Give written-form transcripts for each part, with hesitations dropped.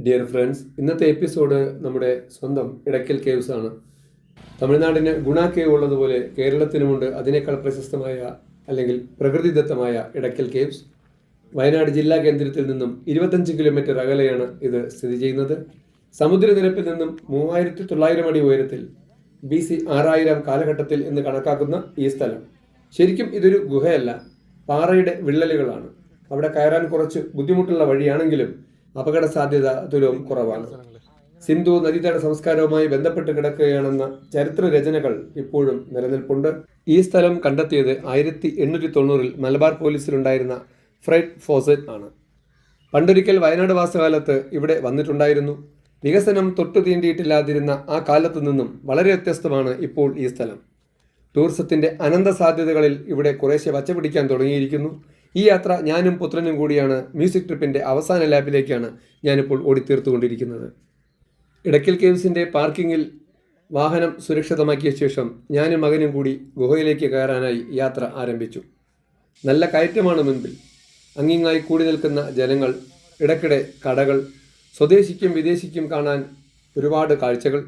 Dear friends, ഇന്നത്തെ episode നമ്മുടെ സ്വന്തം ഇടയ്ക്കൽ കേവ്സ് ആണ്. തമിഴ്നാടിന് ഗുണ കേവ് ഉള്ളതുപോലെ കേരളത്തിനുമുണ്ട് അതിനേക്കാൾ പ്രശസ്തമായ അല്ലെങ്കിൽ പ്രകൃതിദത്തമായ ഇടയ്ക്കൽ കേവ്സ്. വയനാട് ജില്ലാ കേന്ദ്രത്തിൽ നിന്നും 25 കിലോമീറ്റർ അകലെയാണ് ഇത് സ്ഥിതി ചെയ്യുന്നത്. സമുദ്രനിരപ്പിൽ നിന്നും 3900 അടി ഉയരത്തിൽ BC 6000 കാലഘട്ടത്തിൽ എന്ന് കണക്കാക്കുന്ന ഈ സ്ഥലം ശരിക്കും ഇതൊരു ഗുഹയല്ല, പാറയുടെ വിള്ളലുകളാണ്. അവിടെ കയറാൻ കുറച്ച് ബുദ്ധിമുട്ടുള്ള വഴിയാണെങ്കിലും അപകട സാധ്യത തുലവും കുറവാണ്. സിന്ധു നദീതട സംസ്കാരവുമായി ബന്ധപ്പെട്ട് കിടക്കുകയാണെന്ന ചരിത്ര രചനകൾ ഇപ്പോഴും നിലനിൽപ്പുണ്ട്. ഈ സ്ഥലം കണ്ടെത്തിയത് 1890 മലബാർ പോലീസിലുണ്ടായിരുന്ന ഫ്രെഡ് ഫോസറ്റ് ആണ്. പണ്ടൊരിക്കൽ വയനാട് വാസകാലത്ത് ഇവിടെ വന്നിട്ടുണ്ടായിരുന്നു. വികസനം തൊട്ടു തീണ്ടിയിട്ടില്ലാതിരുന്ന ആ കാലത്തു നിന്നും വളരെ വ്യത്യസ്തമാണ് ഇപ്പോൾ ഈ സ്ഥലം. ടൂറിസത്തിൻ്റെ അനന്ത സാധ്യതകളിൽ ഇവിടെ കുറേശ്ശെ വച്ച പിടിക്കാൻ തുടങ്ങിയിരിക്കുന്നു. ഈ യാത്ര ഞാനും പുത്രനും കൂടിയാണ്. മ്യൂസിക് ട്രിപ്പിൻ്റെ അവസാന ലാപ്പിലേക്കാണ് ഞാനിപ്പോൾ ഓടിത്തീർത്തുകൊണ്ടിരിക്കുന്നത്. ഇടയ്ക്കൽ കേവ്സിൻ്റെ പാർക്കിങ്ങിൽ വാഹനം സുരക്ഷിതമാക്കിയ ശേഷം ഞാനും മകനും കൂടി ഗുഹയിലേക്ക് കയറാനായി യാത്ര ആരംഭിച്ചു. നല്ല കയറ്റമാണ് മുൻപിൽ. അങ്ങിങ്ങായി കൂടി നിൽക്കുന്ന ജനങ്ങൾ, ഇടയ്ക്കിടെ കടകൾ, സ്വദേശിക്കും വിദേശിക്കും കാണാൻ ഒരുപാട് കാഴ്ചകൾ.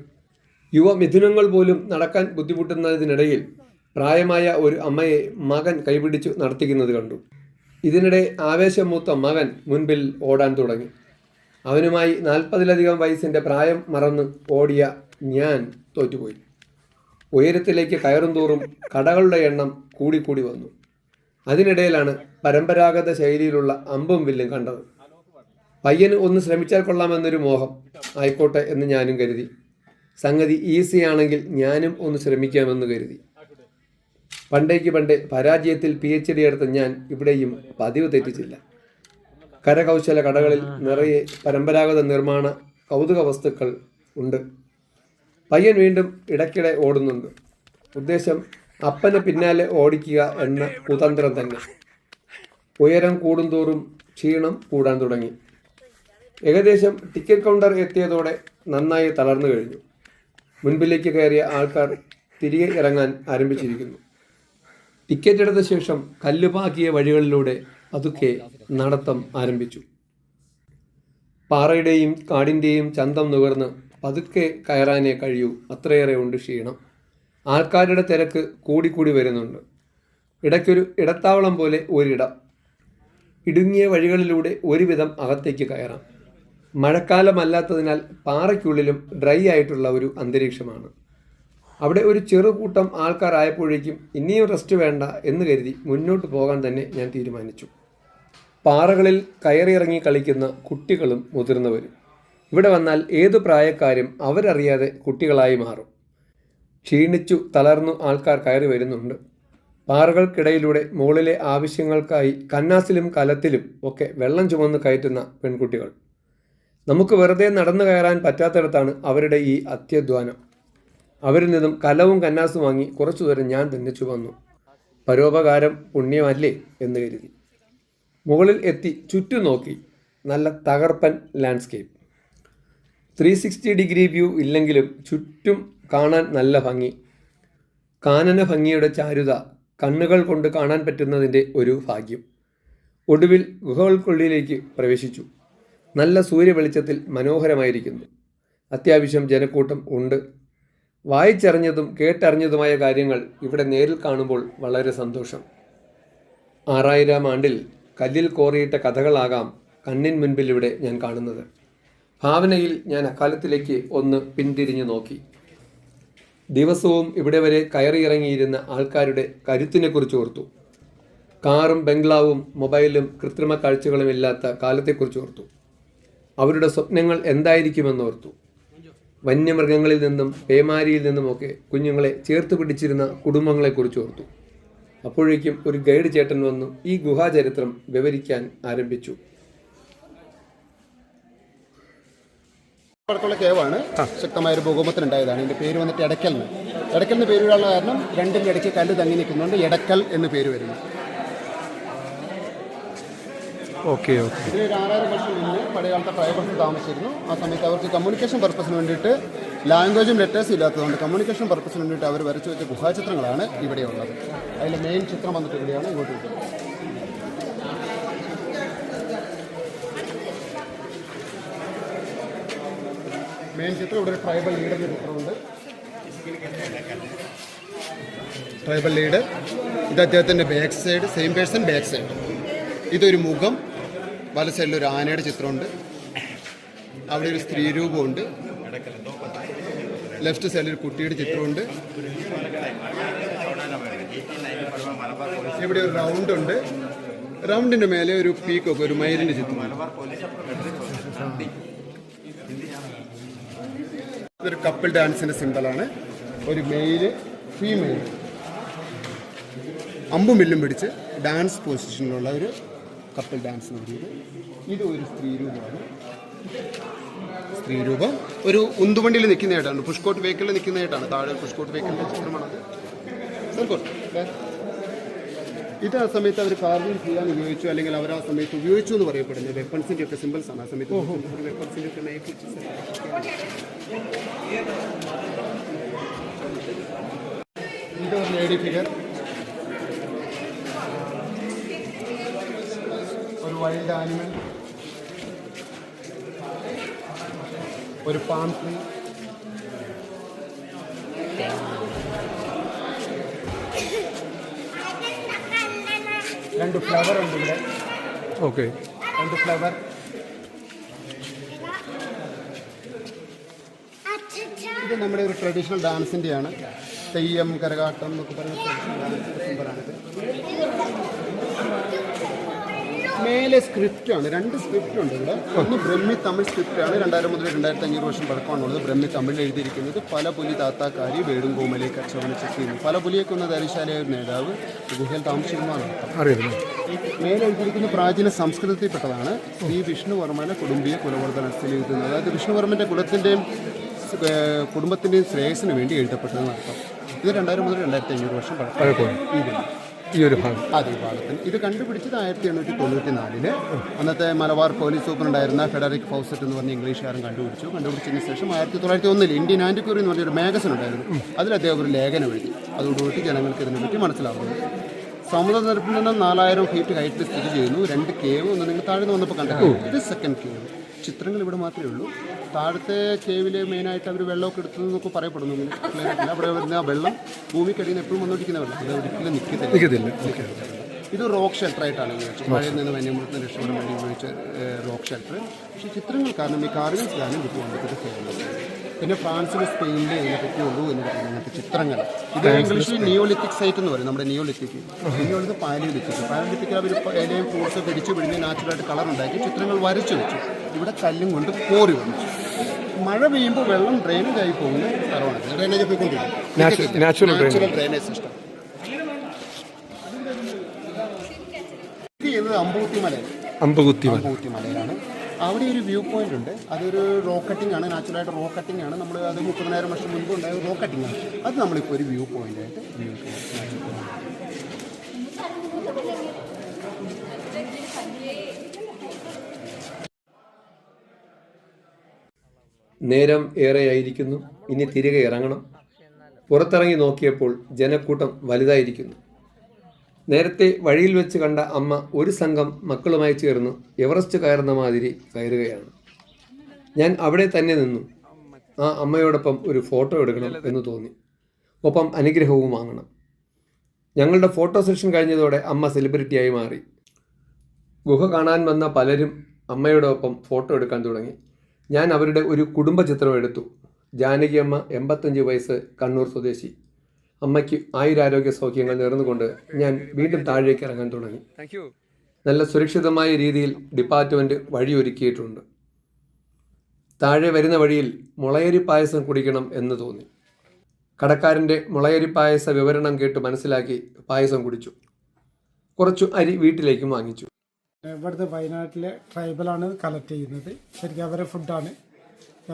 യുവമിഥുനങ്ങൾ പോലും നടക്കാൻ ബുദ്ധിമുട്ടുന്നതിനിടയിൽ പ്രായമായ ഒരു അമ്മയെ മകൻ കൈപിടിച്ചു നടത്തിക്കുന്നത് കണ്ടു. ഇതിനിടെ ആവേശം മൂത്ത മകൻ മുൻപിൽ ഓടാൻ തുടങ്ങി. അവനുമായി 40-ലധികം വയസ്സിൻ്റെ പ്രായം മറന്ന് ഓടിയ ഞാൻ തോറ്റുപോയി. ഉയരത്തിലേക്ക് കയറും തോറും കടകളുടെ എണ്ണം കൂടിക്കൂടി വന്നു. അതിനിടയിലാണ് പരമ്പരാഗത ശൈലിയിലുള്ള അമ്പും വില്ലും കണ്ടത്. പയ്യന് ഒന്ന് ശ്രമിച്ചാൽ കൊള്ളാമെന്നൊരു മോഹം. ആയിക്കോട്ടെ എന്ന് ഞാനും കരുതി. സംഗതി ഈസി ആണെങ്കിൽ ഞാനും ഒന്ന് ശ്രമിക്കാമെന്ന് കരുതി. പണ്ടേ പരാജയത്തിൽ PhD എടുത്ത ഞാൻ ഇവിടെയും പതിവ് തെറ്റിച്ചില്ല. കരകൗശല കടകളിൽ നിറയെ പരമ്പരാഗത നിർമ്മാണ കൗതുക വസ്തുക്കൾ ഉണ്ട്. പയ്യൻ വീണ്ടും ഇടയ്ക്കിടെ ഓടുന്നുണ്ട്. ഉദ്ദേശം അപ്പന് പിന്നാലെ ഓടിക്കുക എന്ന കുതന്ത്രം തന്നെ. ഉയരം കൂടുന്തോറും ക്ഷീണം കൂടാൻ തുടങ്ങി. ഏകദേശം ടിക്കറ്റ് കൗണ്ടർ എത്തിയതോടെ നന്നായി തളർന്നു കഴിഞ്ഞു. മുൻപിലേക്ക് കയറിയ ആൾക്കാർ തിരികെ ഇറങ്ങാൻ ആരംഭിച്ചിരിക്കുന്നു. ടിക്കറ്റ് എടുത്ത ശേഷം കല്ലുപാക്കിയ വഴികളിലൂടെ പതുക്കെ നടത്തം ആരംഭിച്ചു. പാറയുടെയും കാടിൻ്റെയും ചന്തം നുകർന്ന് പതുക്കെ കയറാനേ കഴിയൂ, അത്രയേറെ ഉണ്ട് ക്ഷീണം. ആൾക്കാരുടെ തിരക്ക് കൂടിക്കൂടി വരുന്നുണ്ട്. ഇടയ്ക്കൊരു ഇടത്താവളം പോലെ ഒരിടം. ഇടുങ്ങിയ വഴികളിലൂടെ ഒരുവിധം അകത്തേക്ക് കയറാം. മഴക്കാലമല്ലാത്തതിനാൽ പാറയ്ക്കുള്ളിലും ഡ്രൈ ആയിട്ടുള്ള ഒരു അന്തരീക്ഷമാണ്. അവിടെ ഒരു ചെറുകൂട്ടം ആൾക്കാരായപ്പോഴേക്കും ഇനിയും റെസ്റ്റ് വേണ്ട എന്ന് കരുതി മുന്നോട്ട് പോകാൻ തന്നെ ഞാൻ തീരുമാനിച്ചു. പാറകളിൽ കയറിയിറങ്ങി കളിക്കുന്ന കുട്ടികളും മുതിർന്നവരും. ഇവിടെ വന്നാൽ ഏതു പ്രായക്കാരും അവരറിയാതെ കുട്ടികളായി മാറും. ക്ഷീണിച്ചു തളർന്നു ആൾക്കാർ കയറി വരുന്നുണ്ട്. പാറകൾക്കിടയിലൂടെ മുകളിലെ ആവശ്യങ്ങൾക്കായി കന്നാസിലും കലത്തിലും ഒക്കെ വെള്ളം ചുമന്ന് കയറ്റുന്ന പെൺകുട്ടികൾ. നമുക്ക് വെറുതെ നടന്നു കയറാൻ പറ്റാത്തിടത്താണ് അവരുടെ ഈ അത്യധ്വാനം. അവരിൽ നിന്നും കലവും കന്നാസും വാങ്ങി കുറച്ചു ദൂരം ഞാൻ തന്നെ ചുമന്നു. പരോപകാരം പുണ്യമല്ലേ എന്ന് കരുതി. മുകളിൽ എത്തി ചുറ്റും നോക്കി. നല്ല തകർപ്പൻ ലാൻഡ്സ്കേപ്പ്. 360 ഡിഗ്രി വ്യൂ ഇല്ലെങ്കിലും ചുറ്റും കാണാൻ നല്ല ഭംഗി. കാനന ഭംഗിയുടെ ചാരുത കണ്ണുകൾ കൊണ്ട് കാണാൻ പറ്റുന്നതിൻ്റെ ഒരു ഭാഗ്യം. ഒടുവിൽ ഗുഹകൾക്കുള്ളിലേക്ക് പ്രവേശിച്ചു. നല്ല സൂര്യവെളിച്ചത്തിൽ മനോഹരമായിരിക്കുന്നു. അത്യാവശ്യം ജനക്കൂട്ടം ഉണ്ട്. വായിച്ചറിഞ്ഞതും കേട്ടറിഞ്ഞതുമായ കാര്യങ്ങൾ ഇവിടെ നേരിൽ കാണുമ്പോൾ വളരെ സന്തോഷം. 6000 ആണ്ടിൽ കല്ലിൽ കോറിയിട്ട കഥകളാകാം കണ്ണിൻ മുൻപിൽ ഇവിടെ ഞാൻ കാണുന്നത്. ഭാവനയിൽ ഞാൻ അക്കാലത്തിലേക്ക് ഒന്ന് പിന്തിരിഞ്ഞു നോക്കി. ദിവസവും ഇവിടെ വരെ കയറിയിറങ്ങിയിരുന്ന ആൾക്കാരുടെ കരുത്തിനെക്കുറിച്ച് ഓർത്തു. കാറും ബംഗ്ലാവും മൊബൈലും കൃത്രിമ കാഴ്ചകളും ഇല്ലാത്ത കാലത്തെക്കുറിച്ച് ഓർത്തു. അവരുടെ സ്വപ്നങ്ങൾ എന്തായിരിക്കുമെന്നോർത്തു. വന്യമൃഗങ്ങളിൽ നിന്നും പേമാരിയിൽ നിന്നുമൊക്കെ കുഞ്ഞുങ്ങളെ ചേർത്ത് പിടിച്ചിരുന്ന കുടുംബങ്ങളെക്കുറിച്ച് ഓർത്തു. അപ്പോഴേക്കും ഒരു ഗൈഡ് ചേട്ടൻ വന്നു ഈ ഗുഹാചരിത്രം വിവരിക്കാൻ ആരംഭിച്ചു. അടുത്തുള്ള കേവാണ്. ശക്തമായൊരു ഭൂകമ്പത്തിനുണ്ടായതാണ്. ഇതിൻ്റെ പേര് വന്നിട്ട് എടക്കൽ എന്ന് പേര് വരാനുള്ള കാരണം രണ്ടിൻ്റെ ഇടയ്ക്ക് കല്ല് തങ്ങി നിൽക്കുന്നുണ്ട് എടക്കൽ എന്ന് പേര് വരുന്നു. ഇതിന് ഒരു 6000 വർഷം മുന്നേ പഴയകാലത്തെ പ്രൈവറ്റ് താമസിച്ചിരുന്നു. ആ സമയത്ത് അവർക്ക് കമ്മ്യൂണിക്കേഷൻ പർപ്പസിന് വേണ്ടിയിട്ട് ലാംഗ്വേജും ലെറ്റേഴ്സും ഇല്ലാത്തതുകൊണ്ട് കമ്മ്യൂണിക്കേഷൻ പർപ്പസിന് വേണ്ടിയിട്ട് അവർ വരച്ചു വെച്ച ഗുഹാചിത്രങ്ങളാണ് ഇവിടെയുള്ളത്. അതിലെ മെയിൻ ചിത്രം വന്നിട്ട് ഇവിടെയാണ്. ഇങ്ങോട്ട് കിട്ടുന്നത് മെയിൻ ചിത്രം ഇവിടെ ഒരു ട്രൈബൽ ലീഡറിൻ്റെ ചിത്രമുണ്ട്. ട്രൈബൽ ലീഡർ, ഇത് അദ്ദേഹത്തിൻ്റെ back side, same person back side. ഇതൊരു മുഖം, വല സൈഡിൽ ഒരു ആനയുടെ ചിത്രമുണ്ട്. അവിടെ ഒരു സ്ത്രീ രൂപമുണ്ട്. ലെഫ്റ്റ് സൈഡിൽ ഒരു കുട്ടിയുടെ ചിത്രമുണ്ട്. ഇവിടെ ഒരു റൗണ്ട് ഉണ്ട്. റൗണ്ടിന്റെ മേലെ ഒരു പീക്കൊക്കെ, ഒരു മയിലിന്റെ ചിത്രമാണ്. ഇതൊരു കപ്പിൾ ഡാൻസിന്റെ സിംബലാണ്. ഒരു മെയില്, ഫീമെയിൽ അമ്പും വില്ലും പിടിച്ച് ഡാൻസ് പൊസിഷനിലുള്ള ഒരു കപ്പിൾ ഡാൻസ് നടത്തിയത്. ഇത് ഒരു സ്ത്രീ രൂപമാണ്. സ്ത്രീ രൂപം ഒരു ഉന്തുവണ്ടിയിൽ നിൽക്കുന്നതായിട്ടാണ്, പുഷ്കോട്ട് വെഹിക്കിളിൽ നിൽക്കുന്നതായിട്ടാണ്. താഴെ പുഷ്കോട്ട് വെഹിക്കിളിന്റെ ചിത്രമാണത്. ഇത് ആ സമയത്ത് അവർ കാർവിംഗ് ചെയ്യാൻ ഉപയോഗിച്ചു, അല്ലെങ്കിൽ അവർ ആ സമയത്ത് ഉപയോഗിച്ചു എന്ന് പറയപ്പെടുന്നത് വെപ്പൺസിന്റെ ഒക്കെ സിമ്പിൾസ് ആണ്. ആ സമയത്ത് വെപ്പൺസിന്റെ ഒക്കെ നൈഫ്. ഇതൊരു ലേഡി ഫിഗർ, ഒരു വൈൽഡ് ആനിമൽ, ഒരു പാം ട്രീ, രണ്ട് ഫ്ലവർ ഉണ്ട് ഇവിടെ. ഓക്കെ, രണ്ട് ഫ്ലവർ. ഇത് നമ്മുടെ ഒരു ട്രഡീഷണൽ ഡാൻസിൻ്റെയാണ്. തെയ്യം, കരകാട്ടം എന്നൊക്കെ പറയുന്ന ട്രഡീഷണൽ ഡാൻസിൻ്റെ സിംബറാണിത്. മേലെ സ്ക്രിപ്റ്റാണ്, രണ്ട് സ്ക്രിപ്റ്റ് ഉണ്ട് ഇവിടെ. ഒന്ന് ബ്രഹ്മി തമിഴ് സ്ക്രിപ്റ്റാണ്. 2000 മുതൽ 2500 വർഷം പഴക്കമാണുള്ളത്. ബ്രഹ്മി തമിഴിൽ എഴുതിയിരിക്കുന്നത് പല പുലി താത്താക്കാരി വേടും കോമലെ കച്ചവടം ചെക്ക്. പല പുലിയൊക്കെ ഒന്ന് ധൈര്യശാലിയായ ഒരു നേതാവ് ഗുഹയിൽ താമസിക്കുന്നതാണ് അറിയുന്നത്. മേലെ എഴുതിയിരിക്കുന്ന പ്രാചീന സംസ്കൃതത്തിൽപ്പെട്ടതാണ്. ശ്രീ വിഷ്ണുവർമ്മയുടെ കുടുംബീയ കുലവർദ്ധനത്തിൽ എഴുതുന്നത്. അതായത് വിഷ്ണുവർമ്മൻ്റെ കുലത്തിൻ്റെയും കുടുംബത്തിൻ്റെയും ശ്രേയസിന് വേണ്ടി എഴുതപ്പെട്ടതെന്ന് അർത്ഥം. ഇത് 2000 മുതൽ 2500 വർഷം പഴക്കം ഈ ഒരു ഭാഗം. അതെ, ഈ ഭാഗത്തിന്. ഇത് കണ്ടുപിടിച്ചത് 1894. അന്നത്തെ മലബാർ പോലീസ് സൂപ്രണ്ടായിരുന്ന ഫെഡറിക് ഫൗസറ്റ് എന്ന് പറഞ്ഞ ഇംഗ്ലീഷുകാരൻ കണ്ടുപിടിച്ചതിന് ശേഷം 1901 ഇന്ത്യൻ ആൻറ്റിക്വറി എന്ന് പറഞ്ഞൊരു മാഗസിൻ ഉണ്ടായിരുന്നു. അതിൽ അദ്ദേഹം ഒരു ലേഖനം എഴുതി. അതോടുകൂടി ജനങ്ങൾക്ക് ഇതിനെപ്പറ്റി മനസ്സിലാവുന്നു. സമുദ്രനിരപ്പിൽ നിന്ന് 4000 ഫീറ്റ് ഹൈറ്റിൽ സ്ഥിതി ചെയ്യുന്നു. 2 കേവ് ഒന്ന് നിങ്ങൾ താഴെ നിന്ന് വന്നപ്പോൾ കണ്ടു. ഇത് സെക്കൻഡ് കേവ്. ചിത്രങ്ങൾ ഇവിടെ മാത്രമേ ഉള്ളൂ. താഴത്തെ കേവിൽ മെയിനായിട്ട് അവർ വെള്ളമൊക്കെ എടുത്തതെന്നൊക്കെ പറയപ്പെടുന്നു. അവിടെ വരുന്ന വെള്ളം ഭൂമിക്കടിയിൽ നിന്ന് എപ്പോഴും വന്നുകൊണ്ടിരിക്കുന്ന വെള്ളം, അത് ഒരിക്കലും നിൽക്കത്തില്ല. ഇത് റോക്ക് ഷെൽട്ടറായിട്ടാണ് ഉപയോഗിച്ചത്. മഴയിൽ നിന്ന് വന്യമൃഗത്തിന് രക്ഷപ്പെടാൻ വേണ്ടി ഉപയോഗിച്ച റോക്ക് ഷെൽട്ടർ. പക്ഷേ ചിത്രങ്ങൾ കാരണം ഈ കാർവിംഗ്സ് കാരണം കിട്ടുന്നുണ്ട്. ഇത് ഫേമസ്. പിന്നെ ഫ്രാൻസിലും സ്പെയിനിലും ഇതിനെ പറ്റിയുള്ളൂ എന്ന് പറയുന്നത് അങ്ങനത്തെ ചിത്രങ്ങൾ. ഇത് ഇംഗ്ലീഷിൽ നിയോലിത്തിക് സൈറ്റ് എന്ന് പറയും. നമ്മുടെ നിയോലിത്തിക് പാലിയോലിത്തിക് അവർ ഇലയും ഫ്രൂട്ട്സ് പിടിച്ച് പിടിഞ്ഞ് നാച്ചുറലായിട്ട് കളർ ഉണ്ടാക്കി ചിത്രങ്ങൾ വരച്ചു വെച്ചു. ഇവിടെ കല്ലും കൊണ്ട് കോറി വന്നു. മഴ പെയ്യുമ്പോൾ വെള്ളം ഡ്രെയിനേജ് ആയി പോകുന്ന സ്ഥലമാണ്. ഡ്രെയിനേജ് പോയിക്കൊണ്ടിരിക്കും. Natural drainage system. ഇത് ചെയ്യുന്നത് അമ്പൂത്തി മലയിലാണ്. അവിടെ ഒരു വ്യൂ പോയിന്റ് ഉണ്ട്. അതൊരു റോക്ക് കട്ടിംഗ് ആണ്, നാച്ചുറലായിട്ട് റോക്ക് കട്ടിംഗ് ആണ്. നമ്മൾ അത് 30,000 വർഷം മുൻപ് ഉണ്ടായ റോക്ക് കട്ടിംഗ് ആണ്. അത് നമ്മളിപ്പോൾ ഒരു വ്യൂ പോയിന്റ് ആയിട്ട് നേരം ഏറെയായിരിക്കുന്നു. ഇനി തിരികെ ഇറങ്ങണം. പുറത്തിറങ്ങി നോക്കിയപ്പോൾ ജനക്കൂട്ടം വലുതായിരിക്കുന്നു. നേരത്തെ വഴിയിൽ വെച്ച് കണ്ട അമ്മ ഒരു സംഘം മക്കളുമായി ചേർന്ന് എവറസ്റ്റ് കയറുന്ന മാതിരി കയറുകയാണ്. ഞാൻ അവിടെ തന്നെ നിന്നു. ആ അമ്മയോടൊപ്പം ഒരു ഫോട്ടോ എടുക്കണം എന്ന് തോന്നി. ഒപ്പം അനുഗ്രഹവും വാങ്ങണം. ഞങ്ങളുടെ ഫോട്ടോ സെഷൻ കഴിഞ്ഞതോടെ അമ്മ സെലിബ്രിറ്റിയായി മാറി. ഗുഹ കാണാൻ വന്ന പലരും അമ്മയോടൊപ്പം ഫോട്ടോ എടുക്കാൻ തുടങ്ങി. ഞാൻ അവരുടെ ഒരു കുടുംബ ചിത്രം എടുത്തു. ജാനകി അമ്മ, 85 വയസ്സ്, കണ്ണൂർ സ്വദേശി. അമ്മയ്ക്ക് ആയുരാരോഗ്യ സൗഖ്യങ്ങൾ നേർന്നുകൊണ്ട് ഞാൻ വീണ്ടും താഴേക്ക് ഇറങ്ങാൻ തുടങ്ങി. നല്ല സുരക്ഷിതമായ രീതിയിൽ ഡിപ്പാർട്ട്മെൻറ്റ് വഴിയൊരുക്കിയിട്ടുണ്ട്. താഴെ വരുന്ന വഴിയിൽ മുളയരി പായസം കുടിക്കണം എന്ന് തോന്നി. കടക്കാരൻ്റെ മുളയരി പായസ വിവരണം കേട്ട് മനസ്സിലാക്കി പായസം കുടിച്ചു. കുറച്ചു അരി വീട്ടിലേക്കും വാങ്ങിച്ചു. ഇവിടുത്തെ വയനാട്ടിലെ ട്രൈബലാണ് കളക്ട് ചെയ്യുന്നത്. ശരിക്കും അവരെ ഫുഡാണ്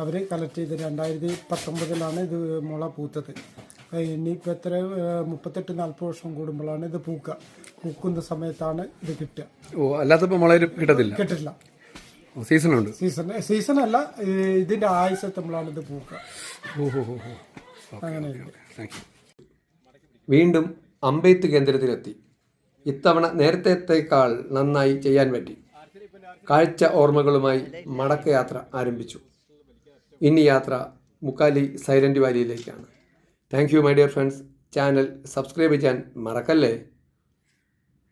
അവർ കളക്ട് ചെയ്ത് 2019 ഇത് മുള പൂത്തത്. ഇനിയിപ്പോൾ എത്ര 38-40 വർഷം കൂടുമ്പോഴാണ് ഇത് പൂക്കുന്ന സമയത്താണ് ഇത് കിട്ടുക. അല്ലാത്തപ്പോൾ മുള കിട്ടില്ല. സീസൺ അല്ല, ഇതിന്റെ ആയുസ് എത്തുമ്പോഴാണ് ഇത് പൂക്കുക. അങ്ങനെയുണ്ട്. വീണ്ടും അമ്പെയ്ത്ത് കേന്ദ്രത്തിലെത്തി. ഇത്തവണ നേരത്തേക്കാൾ നന്നായി ചെയ്യാൻ പറ്റി. കാഴ്ച ഓർമ്മകളുമായി മടക്കയാത്ര ആരംഭിച്ചു. ഇനി യാത്ര മുക്കാലി സൈലൻറ്റ് വാലിയിലേക്കാണ്. Thank you my dear friends. Channel subscribe ചെയ്യാൻ മറക്കല്ലേ.